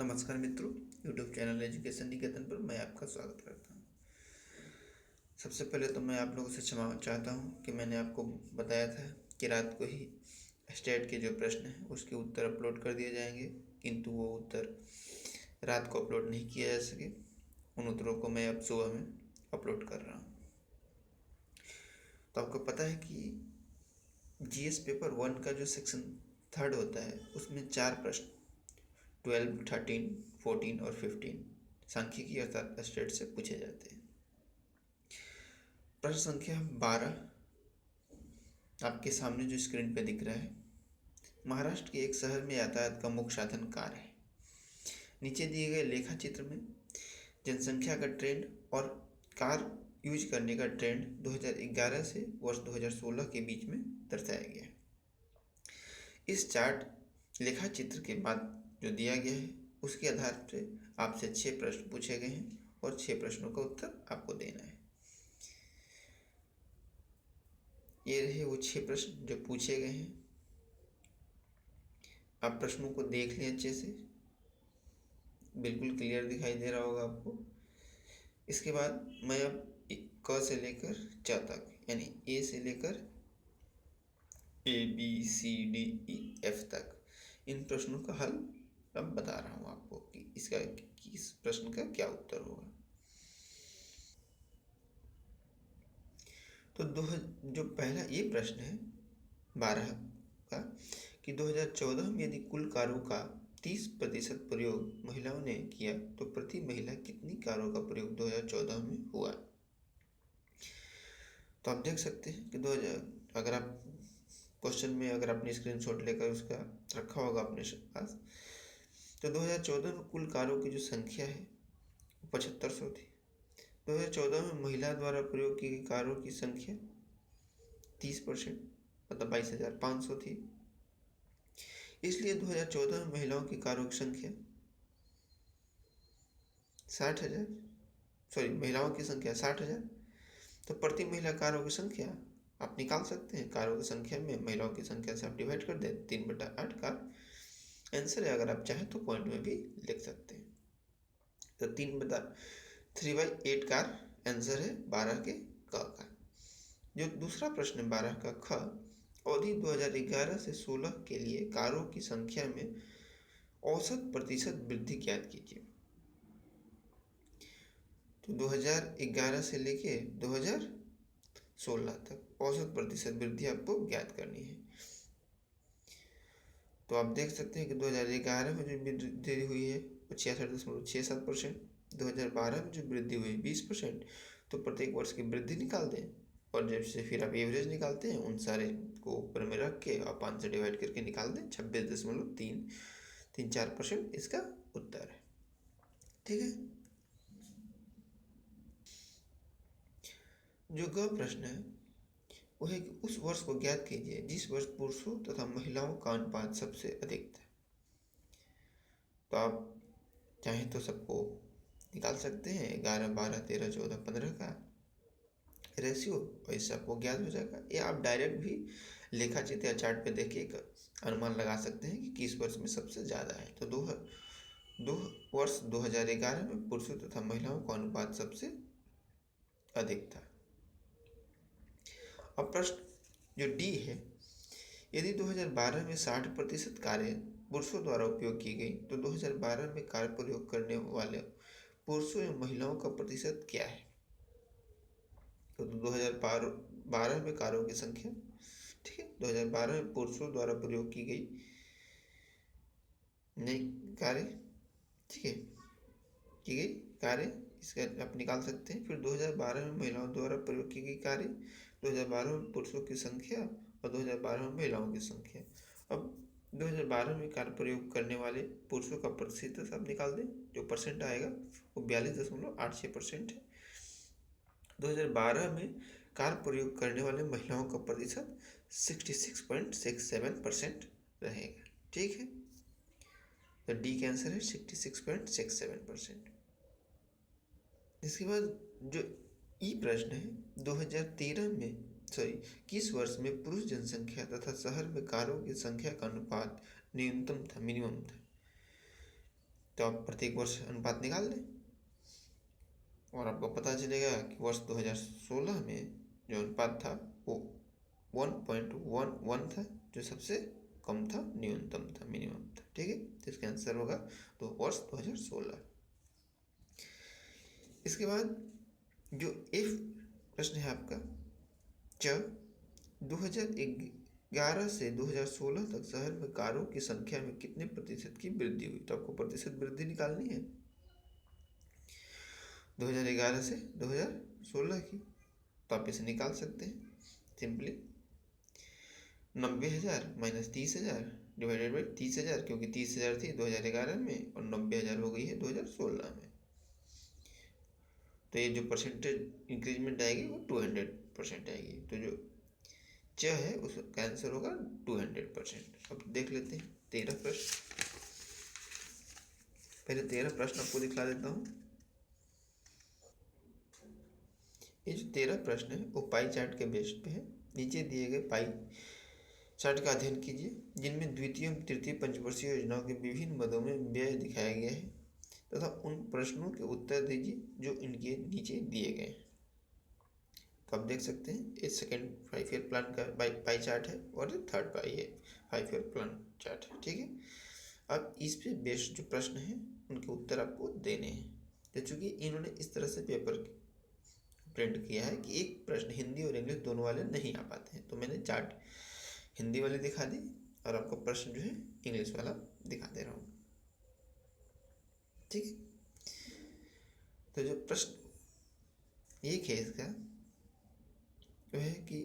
नमस्कार मित्रों, YouTube channel education निकेतन पर मैं आपका स्वागत करता हूँ। सबसे पहले तो मैं आप लोगों से क्षमा चाहता हूँ कि मैंने आपको बताया था कि रात को ही स्टेट के जो प्रश्न हैं उसके उत्तर अपलोड कर दिए जाएंगे, किंतु वो उत्तर रात को अपलोड नहीं किया जा सके। उन उत्तरों को मैं अब सुबह में अपलोड कर रहा हूँ। तो आपको पता है कि जीएस पेपर 1 का जो सेक्शन 3 होता है उसमें 4 प्रश्न 12, 13, 14 और 15 सांख्यिकी अर्थात स्टेट से पूछे जाते हैं। प्रश्न संख्या 12 आपके सामने जो स्क्रीन पे दिख रहा है, महाराष्ट्र के एक शहर में यातायात का मुख्य साधन कार है। नीचे दिए गए लेखा चित्र में जनसंख्या का ट्रेंड और कार यूज करने का ट्रेंड 2011 से वर्ष 2016 के बीच में दर्शाया गया है। इस चार्ट लेखा चित्र के बाद जो दिया गया है उसके आधार पर आपसे 6 प्रश्न पूछे गए हैं और 6 प्रश्नों का उत्तर आपको देना है। ये रहे वो 6 प्रश्न जो पूछे गए हैं। आप प्रश्नों को देख लें अच्छे से, बिल्कुल क्लियर दिखाई दे रहा होगा आपको। इसके बाद मैं अब क से लेकर च तक यानी ए से लेकर ABCDEF तक इन प्रश्नों का हल अब बता रहा हूँ आपको कि इस प्रश्न का क्या उत्तर होगा। तो जो पहला ये प्रश्न है 12 का कि 2014 में यदि कुल कारों का 30% प्रयोग महिलाओं ने किया तो प्रति महिला कितनी कारों का प्रयोग 2014 में हुआ। तो आप देख सकते हैं कि 2000 अगर आप क्वेश्चन में अगर आपने स्क्रीनशॉट लेकर उसका रखा होगा अपने पास, तो 2014 में कुल कारों की जो संख्या है 7500 थी। 2014 में महिला द्वारा प्रयोग की गई कारों की संख्या 30% मतलब 22,500 थी। इसलिए 2014 में महिलाओं की कारों की संख्या 60,000 महिलाओं की संख्या 60,000। तो प्रति महिला कारों की संख्या आप निकाल सकते हैं। कारों की संख्या में महिलाओं की संख्या से आप डिवाइड कर दें, 3/8 कार आंसर है। अगर आप चाहें तो पॉइंट में भी लिख सकते हैं। तो 3/8 कार आंसर है 12 के क का। जो दूसरा प्रश्न है 12 का ख, अवधि 2011 से 16 के लिए कारों की संख्या में औसत प्रतिशत वृद्धि ज्ञात कीजिए। तो 2011 से लेके 2016 तक औसत प्रतिशत वृद्धि आपको ज्ञात करनी है। तो आप देख सकते हैं कि 2011 में जो वृद्धि हुई है वो 66.67%, 2012 में जो वृद्धि हुई 20%। तो प्रत्येक वर्ष की वृद्धि निकाल दें और जब से फिर आप एवरेज निकालते हैं उन सारे को ऊपर में रख के और 5 से डिवाइड करके निकाल दें, 26.34% इसका उत्तर है। ठीक है। जो ग प्रश्न है वो है कि उस वर्ष को ज्ञात कीजिए जिस वर्ष पुरुषों तथा महिलाओं का अनुपात सबसे अधिक था। तो आप चाहें तो सबको निकाल सकते हैं, 11, 12, 13, 14, 15 का रेशियो, और इससे आपको ज्ञात हो जाएगा। या आप डायरेक्ट भी लेखा चित्र या चार्ट पे देख के एक अनुमान लगा सकते हैं कि किस वर्ष में सबसे ज़्यादा है। तो वर्ष 2011 में पुरुषों तथा महिलाओं का अनुपात सबसे अधिक था। अब प्रश्न जो डी है, यदि 2012 में 60% कारें पुरुषों द्वारा उपयोग की गई तो 2012 में कार प्रयोग करने वाले पुरुषों या महिलाओं का प्रतिशत क्या है। तो 2012 में कारों की संख्या, ठीक है, 2012 में पुरुषों द्वारा प्रयोग की गई नई कारें, ठीक है, की गई कारें, इसका आप निकाल सकते हैं। फिर 2012 में महिलाओं द्वारा प्रयोग की गई कारें, 2012 में पुरुषों की संख्या और 2012 में महिलाओं की संख्या। अब 2012 में कार प्रयोग करने वाले पुरुषों का प्रतिशत आप निकाल दें, जो परसेंट आएगा वो 42.86% है। 2012 में कार प्रयोग करने वाले महिलाओं का प्रतिशत 66.67% रहेगा। ठीक है, तो डी का आंसर है 66.67%। इसके बाद जो ई प्रश्न है 2013 में किस वर्ष में पुरुष जनसंख्या तथा शहर में कारों की संख्या का अनुपात न्यूनतम था, मिनिमम था। तो आप प्रत्येक वर्ष अनुपात निकाल लें और आपको पता चलेगा कि वर्ष 2016 में जो अनुपात था वो 1.11 था, जो सबसे कम था, न्यूनतम था, मिनिमम था। ठीक है, तो इसका आंसर होगा तो वर्ष 2016। इसके बाद जो एफ प्रश्न है आपका, 2011 से 2016 तक शहर में कारों की संख्या में कितने प्रतिशत की वृद्धि हुई। तो आपको प्रतिशत वृद्धि निकालनी है 2011 से 2016 की। तो आप इसे निकाल सकते हैं सिंपली 90,000 माइनस 30,000 डिवाइडेड बाई 30,000, क्योंकि 30,000 थी 2011 में और 90,000 हो गई है 2016 में। तो ये जो परसेंटेज इंक्रीजमेंट आएगी वो 200% आएगी। तो जो च है उसका आंसर होगा 200%। अब देख लेते हैं 13 प्रश्न। पहले 13 प्रश्न आपको दिखला देता हूँ। ये जो 13 प्रश्न है वो पाई चार्ट के बेस पे है। नीचे दिए गए पाई चार्ट का अध्ययन कीजिए जिनमें द्वितीय तृतीय पंचवर्षीय योजनाओं के विभिन्न मदों में व्यय दिखाया गया है तथा उन प्रश्नों के उत्तर दीजिए जो इनके नीचे दिए गए हैं। तो आप देख सकते हैं ये सेकेंड 5 ईयर प्लान का पाई चार्ट है और ये थर्ड पाई है 5 ईयर प्लान चार्ट है। ठीक है, अब इस पे बेस्ड जो प्रश्न हैं उनके उत्तर आपको देने हैं। तो चूंकि इन्होंने इस तरह से पेपर प्रिंट किया है कि एक प्रश्न हिंदी और इंग्लिश दोनों वाले नहीं आ पाते हैं, तो मैंने चार्ट हिंदी वाली दिखा दी और आपको प्रश्न जो है इंग्लिश वाला दिखा दे रहा हूँ। ठीक है, तो जो प्रश्न एक है इसका जो है कि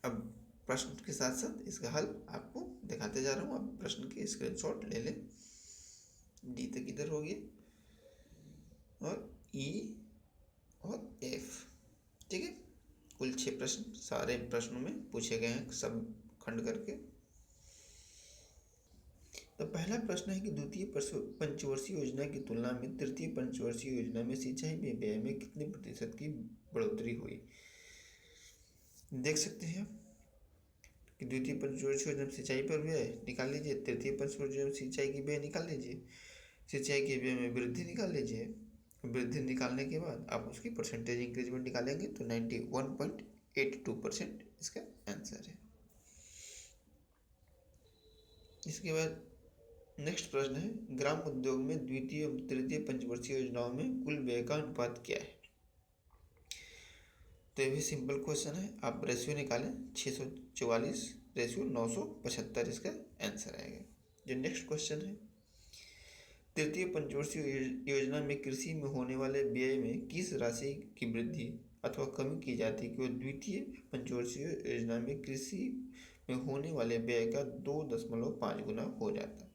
अब प्रश्न के साथ साथ इसका हल आपको दिखाते जा रहा हूँ। आप प्रश्न की स्क्रीनशॉट ले लें। डी तक इधर हो गया और ई और एफ। ठीक है, कुल 6 प्रश्न सारे प्रश्नों में पूछे गए हैं, सब खंड करके। तो पहला प्रश्न है कि द्वितीय पंचवर्षीय योजना की तुलना में तृतीय पंचवर्षीय योजना में सिंचाई व्यय में कितने प्रतिशत की बढ़ोतरी हुई। देख सकते हैं आप कि द्वितीय पंचवर्षीय योजना में सिंचाई पर व्यय निकाल लीजिए, तृतीय पंचवर्षीय योजना में सिंचाई की व्यय निकाल लीजिए, सिंचाई के व्यय में वृद्धि निकाल लीजिए। वृद्धि निकालने के बाद आप उसकी परसेंटेज इंक्रीजमेंट निकालेंगे तो 91.82% इसका आंसर है। इसके बाद नेक्स्ट प्रश्न है ग्राम उद्योग में द्वितीय तृतीय पंचवर्षीय योजनाओं में कुल व्यय का अनुपात क्या है। तो ये भी सिंपल क्वेश्चन है, आप रेशियो निकालें 644 रेशियो 975 इसका आंसर आएगा। जो नेक्स्ट क्वेश्चन है तृतीय पंचवर्षीय योजना में कृषि में होने वाले व्यय में किस राशि की वृद्धि अथवा कमी की जाती है कि द्वितीय पंचवर्षीय योजना में कृषि में होने वाले व्यय का 2.5 गुना हो जाता है।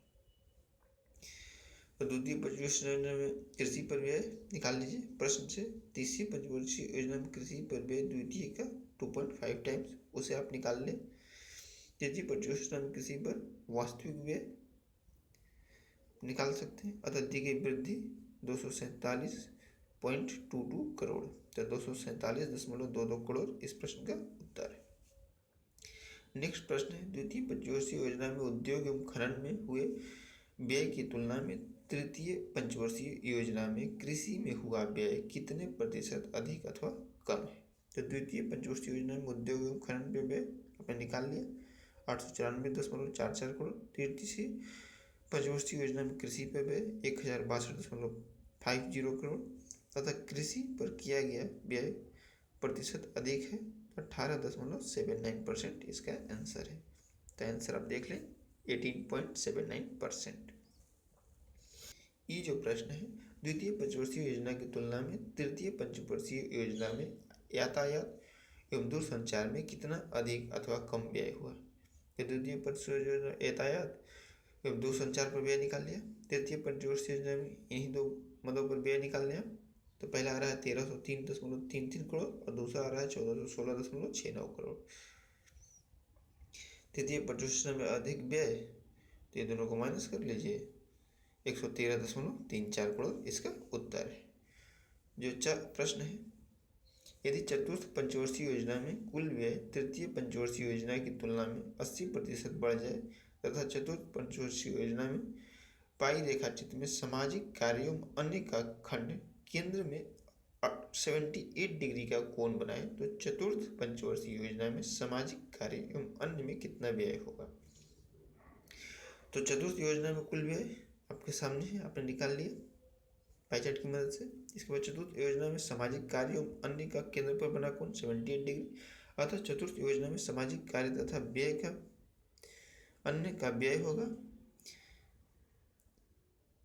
तो द्वितीय पंचवर्षीय योजना में कृषि पर व्यय निकाल लीजिए प्रश्न से। तीसरी पंचवर्षीय योजना में कृषि पर व्यय द्वितीय का 2.5 टाइम्स, उसे आप निकाल लें। तृतीय पंचवर्षीय योजना में कृषि पर वास्तविक व्यय निकाल सकते हैं, अतः दी गई वृद्धि 247.22 करोड़, तो 247.22 करोड़ इस प्रश्न का उत्तर है। नेक्स्ट प्रश्न है द्वितीय पंचवर्षीय योजना में उद्योग एवं खनन में हुए व्यय की तुलना में तृतीय पंचवर्षीय योजना में कृषि में हुआ व्यय कितने प्रतिशत अधिक अथवा कम है। तो द्वितीय पंचवर्षीय योजना में उद्योग एवं खनन पे व्यय आपने निकाल लिया 894.44 करोड़। तृतीय पंचवर्षीय योजना में कृषि पर व्यय 1062.50 करोड़ तथा कृषि पर किया गया व्यय प्रतिशत अधिक है 18.79% इसका आंसर है। तो आंसर आप देख लें 18.79%। ये जो प्रश्न है द्वितीय पंचवर्षीय योजना की तुलना में तृतीय पंचवर्षीय योजना में यातायात एवं दूरसंचार में कितना अधिक अथवा कम व्यय हुआ। द्वितीय पंचवर्षीय योजना यातायात एवं दूरसंचार पर व्यय निकाल लिया, तृतीय पंचवर्षीय योजना में इन्हीं 2 मदों पर व्यय निकाल लिया। तो पहला आ रहा है 1303.33 करोड़ और दूसरा आ रहा है 1416.69 करोड़। तृतीय पंचवर्षीय में अधिक व्यय तो ये दोनों को माइनस कर लीजिए 113.34 करोड़ इसका उत्तर है। जो प्रश्न है यदि चतुर्थ पंचवर्षीय योजना में कुल व्यय तृतीय पंचवर्षीय योजना की तुलना में 80% बढ़ जाए तथा चतुर्थ पंचवर्षीय योजना में पाई रेखा चित्र में सामाजिक कार्यों एवं अन्य का खंड केंद्र में 78 डिग्री का कोण बनाए तो चतुर्थ पंचवर्षीय योजना में सामाजिक कार्य एवं अन्य में कितना व्यय होगा। तो चतुर्थ योजना में कुल व्यय आपके सामने है, आपने निकाल लिया पाई चार्ट की मदद से। इसके बाद चतुर्थ योजना में सामाजिक कार्य एवं अन्य का केंद्र पर बना कोण 78 डिग्री, अतः चतुर्थ योजना में सामाजिक कार्य तथा व्यय का अन्य का व्यय होगा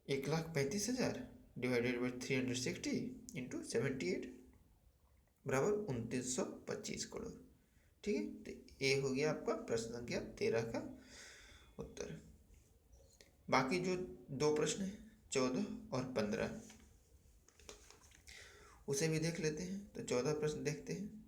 1,35,000 डिवाइडेड बाई 360 इंटू 78 बराबर 2,925 करोड़। ठीक है, तो ये हो गया आपका प्रश्न संख्या 13 का उत्तर। बाकी जो दो प्रश्न है 14 और 15 उसे भी देख लेते हैं। तो 14 प्रश्न देखते हैं।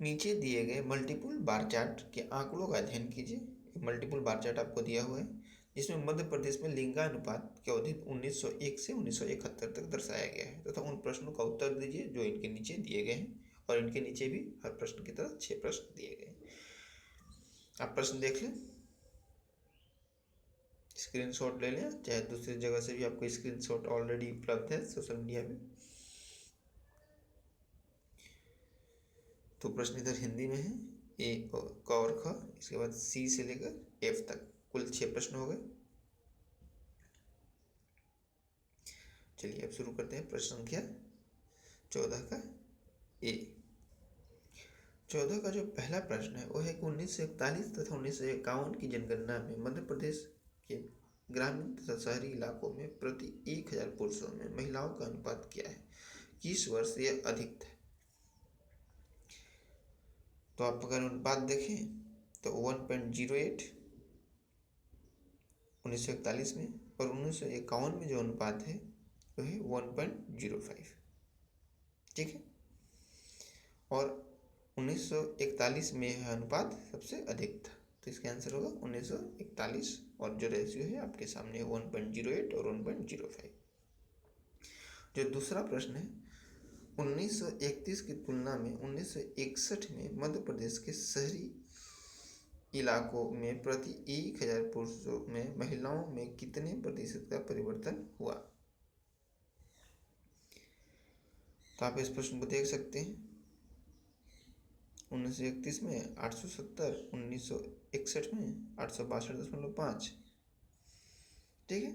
नीचे दिए गए मल्टीपल बार चार्ट के आंकड़ों का अध्ययन कीजिए। मल्टीपल बार चार्ट आपको दिया हुआ है जिसमें मध्य प्रदेश में लिंगानुपात की अवधि 1901 से 1971 तक दर्शाया गया है तथा उन प्रश्नों का उत्तर दीजिए जो इनके नीचे दिए गए हैं, और इनके नीचे भी हर प्रश्न की तरह 6 प्रश्न दिए गए हैं। आप प्रश्न देख लें, स्क्रीनशॉट ले लें, चाहे दूसरी जगह से भी आपको स्क्रीनशॉट ऑलरेडी उपलब्ध है सोशल मीडिया में। तो प्रश्न इधर हिंदी में है, ए क और ख, इसके बाद सी से लेकर एफ तक कुल 6 प्रश्न हो गए। चलिए अब शुरू करते हैं प्रश्न संख्या 14 का ए। 14 का जो पहला प्रश्न है वो है कि 1941 तथा 1951 की जनगणना में मध्य प्रदेश के ग्रामीण तथा शहरी इलाकों में प्रति 1000 पुरुषों में महिलाओं का अनुपात क्या है, किस वर्ष यह अधिक था। तो आप अगर अनुपात देखें तो 1.08 1941 में, और 1951 में जो अनुपात है वो है 1.05। ठीक है, और 1941 में यह अनुपात सबसे अधिक था, तो इसका आंसर होगा 1941, और जो रेशियो है आपके सामने 1.08 और 1.05। जो दूसरा प्रश्न है 1931 की तुलना में 1961 में मध्य प्रदेश के शहरी इलाकों में प्रति 1000 पुरुषों में महिलाओं में कितने प्रतिशत का परिवर्तन हुआ। तो आप इस प्रश्न को देख सकते हैं, 1931 में 870, 1961 में 862.5। ठीक है,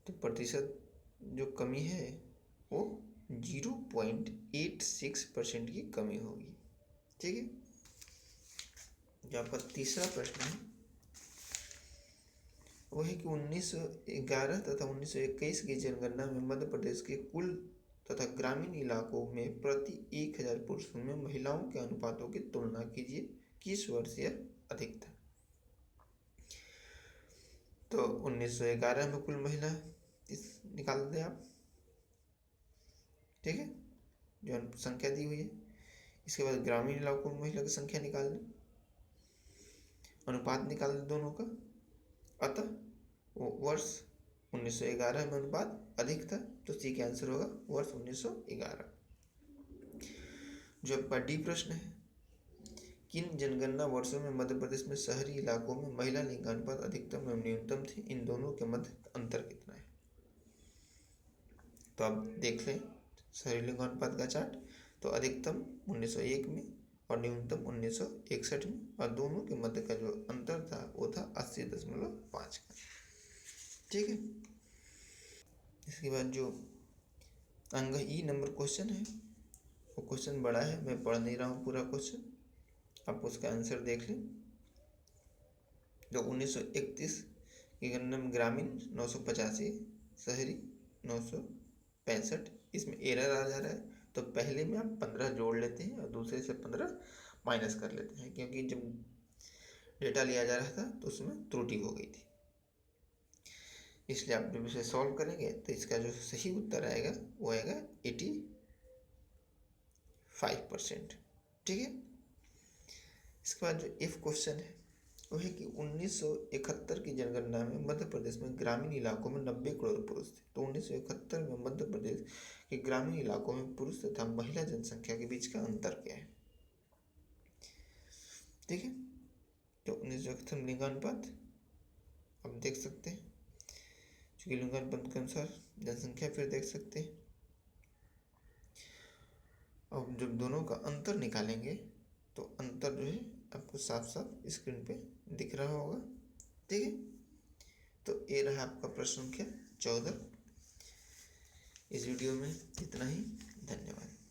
तो प्रतिशत जो कमी है वो 0.86% की कमी होगी। ठीक है, जो आपका तीसरा प्रश्न है वो है कि 1911 तथा 1921 की जनगणना में मध्य प्रदेश के कुल तथा ग्रामीण इलाकों में प्रति 1000 पुरुषों में महिलाओं के अनुपातों की तुलना कीजिए, किस वर्ष यह अधिक था। तो 1911 में कुल महिला निकाल दें आप। ठीक है, जो संख्या दी हुई है। इसके बाद ग्रामीण इलाकों में महिला की संख्या निकाल लें, अनुपात निकाल दें दोनों का, अतः वो वर्ष 1911 में अनुपात अधिक था, तो सी का आंसर होगा वर्ष 1911। जो आपका डी प्रश्न है, किन जनगणना वर्षों में मध्य प्रदेश में शहरी इलाकों में महिला लिंगानुपात अधिकतम एवं न्यूनतम थे, इन दोनों के मध्य अंतर कितना है। तो आप देख लें शहरी लिंगानुपात का चार्ट, तो अधिकतम 1901 में और न्यूनतम 1961 में, और दोनों के मध्य का जो अंतर था वो था 80.5 का। ठीक है, इसके बाद जो अंग ई नंबर क्वेश्चन है वो क्वेश्चन बड़ा है, मैं पढ़ नहीं रहा हूँ पूरा क्वेश्चन, आप उसका आंसर देख लें। जो 1931 की गणना में ग्रामीण 985, शहरी 965, इसमें एरर आ जा रहा है, तो पहले में आप 15 जोड़ लेते हैं और दूसरे से 15 माइनस कर लेते हैं, क्योंकि जब डेटा लिया जा रहा था तो उसमें त्रुटि हो गई थी, इसलिए आप जब इसे सॉल्व करेंगे तो इसका जो सही उत्तर आएगा वो आएगा 85%। ठीक है, इसके बाद जो इफ क्वेश्चन है वो है कि 1971 की जनगणना में मध्य प्रदेश में ग्रामीण इलाकों में 90 करोड़ पुरुष थे, तो 1971 में मध्य प्रदेश के ग्रामीण इलाकों में पुरुष तथा महिला जनसंख्या के बीच का अंतर क्या है। ठीक है, तो 19 लिंगानुपात आप देख सकते हैं, चूँकि लिंगानुपात के अनुसार जनसंख्या फिर देख सकते हैं। अब जब दोनों का अंतर निकालेंगे तो अंतर जो है आपको साफ साफ स्क्रीन पे दिख रहा होगा। ठीक है, तो ये रहा आपका प्रश्न संख्या 14। इस वीडियो में इतना ही। धन्यवाद।